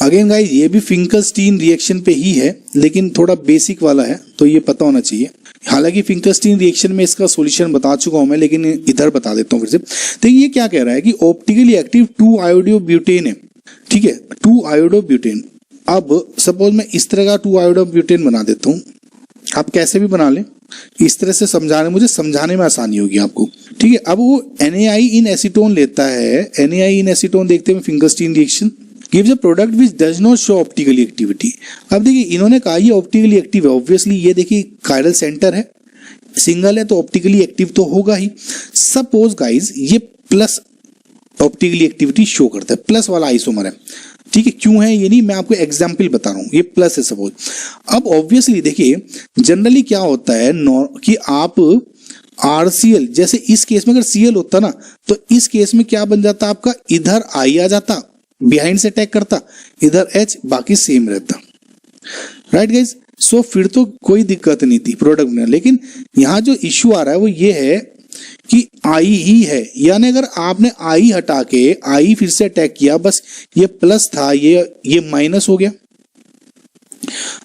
Again guys ये भी Finkelstein reaction पे ही है, लेकिन थोड़ा बेसिक वाला है तो ये पता होना चाहिए। हालांकि फिंकलस्टीन रिएक्शन में इसका सॉल्यूशन बता चुका हूं मैं, लेकिन इधर बता देता हूं फिर से। तो ये क्या कह रहा है कि ऑप्टिकली एक्टिव 2-आयोडोब्यूटेन है, ठीक है, 2-आयोडोब्यूटेन। अब सपोज मैं इस तरह का 2-आयोडोब्यूटेन बना देता हूं, आप कैसे भी बना लें, इस तरह से मुझे समझाने में आसानी होगी आपको, ठीक है। अब वो NaI इन एसीटोन लेता है, NaI इन एसीटोन देखते हैं Finkelstein reaction, gives a product which does not show optical activity। अब देखिए इन्होंने कहा ये ऑप्टिकली एक्टिव है, ऑब्वियसली ये देखिए कायरल सेंटर है, सिंगल है तो ऑप्टिकली एक्टिव तो होगा ही। सपोज गाइज ये प्लस ऑप्टिकली एक्टिविटी शो करता है, प्लस वाला आइसोमर है, ठीक है। क्यों है ये नहीं, मैं आपको एग्जाम्पल बता रहा हूं, ये प्लस है सपोज। अब ऑब्वियसली देखिए जनरली क्या होता है कि आप RCl, जैसे इस केस में अगर Cl होता ना तो इस केस में क्या बन जाता आपका, इधर I आ जाता, बिहाइंड से अटैक करता, इधर H, बाकी सेम रहता, राइट गाइज। सो फिर तो कोई दिक्कत नहीं थी प्रोडक्ट में, लेकिन यहाँ जो इश्यू आ रहा है वो ये है कि I ही है, यानी अगर आपने I हटा के I फिर से अटैक किया, बस ये प्लस था ये माइनस हो गया,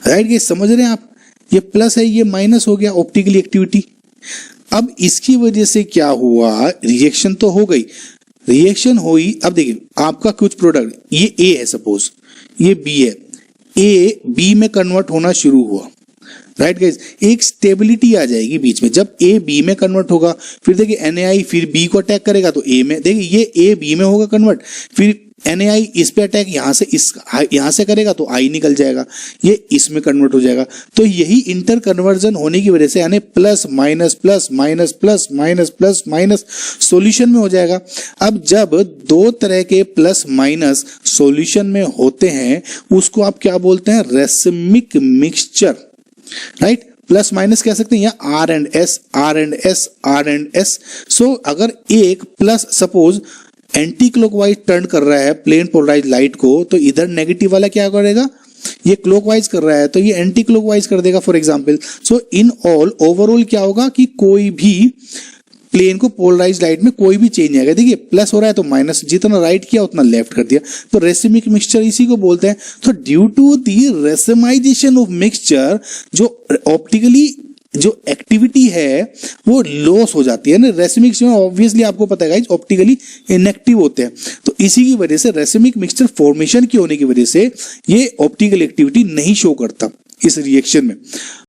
राइट गाइज, समझ रहे हैं आप, ये प्लस है ये माइनस हो गया ऑप्टिकली एक्टिविटी। अब इसकी वजह से क्या हुआ, रिएक्शन तो हो गई, रिएक्शन हुई। अब देखिए आपका कुछ प्रोडक्ट, ये A है सपोज, ये B है, A B में कन्वर्ट होना शुरू हुआ, राइट गाइज, एक स्टेबिलिटी आ जाएगी बीच में। जब A B में कन्वर्ट होगा, फिर देखिए NaI फिर B को अटैक करेगा तो A में, देखिए ये A B में होगा कन्वर्ट, फिर NaI इस पे अटैक यहाँ से करेगा तो I निकल जाएगा, ये इसमें कन्वर्ट हो जाएगा। तो यही इंटर कन्वर्जन होने की वजह से यानी plus minus plus minus plus minus plus minus solution में हो जाएगा। अब जब दो तरह के प्लस माइनस सॉल्यूशन में होते हैं उसको आप क्या बोलते हैं, racemic mixture, right. Plus minus कह सकते हैं या R and S, R and S, R and S। सो अगर एक plus suppose anti clockwise turn कर रहा है प्लेन पोलराइज लाइट को, तो इधर नेगेटिव वाला क्या करेगा, ये क्लॉकवाइज कर रहा है तो ये एंटी क्लॉकवाइज कर देगा for example. So in all overall क्या होगा कि कोई भी प्लेन को पोलराइज लाइट में कोई भी चेंज आएगा, देखिए प्लस हो रहा है तो माइनस, जितना राइट किया उतना लेफ्ट कर दिया, तो रेसिमिक मिक्सचर इसी को बोलते हैं। तो due to the racemization of mixture जो ऑप्टिकली जो एक्टिविटी है वो लॉस हो जाती है ना, रेसिमिक में ऑब्वियसली आपको पता है ऑप्टिकली इनएक्टिव होते हैं, तो इसी की वजह से रेसिमिक मिक्सचर फॉर्मेशन की होने की वजह से ये ऑप्टिकल एक्टिविटी नहीं शो करता इस रिएक्शन में।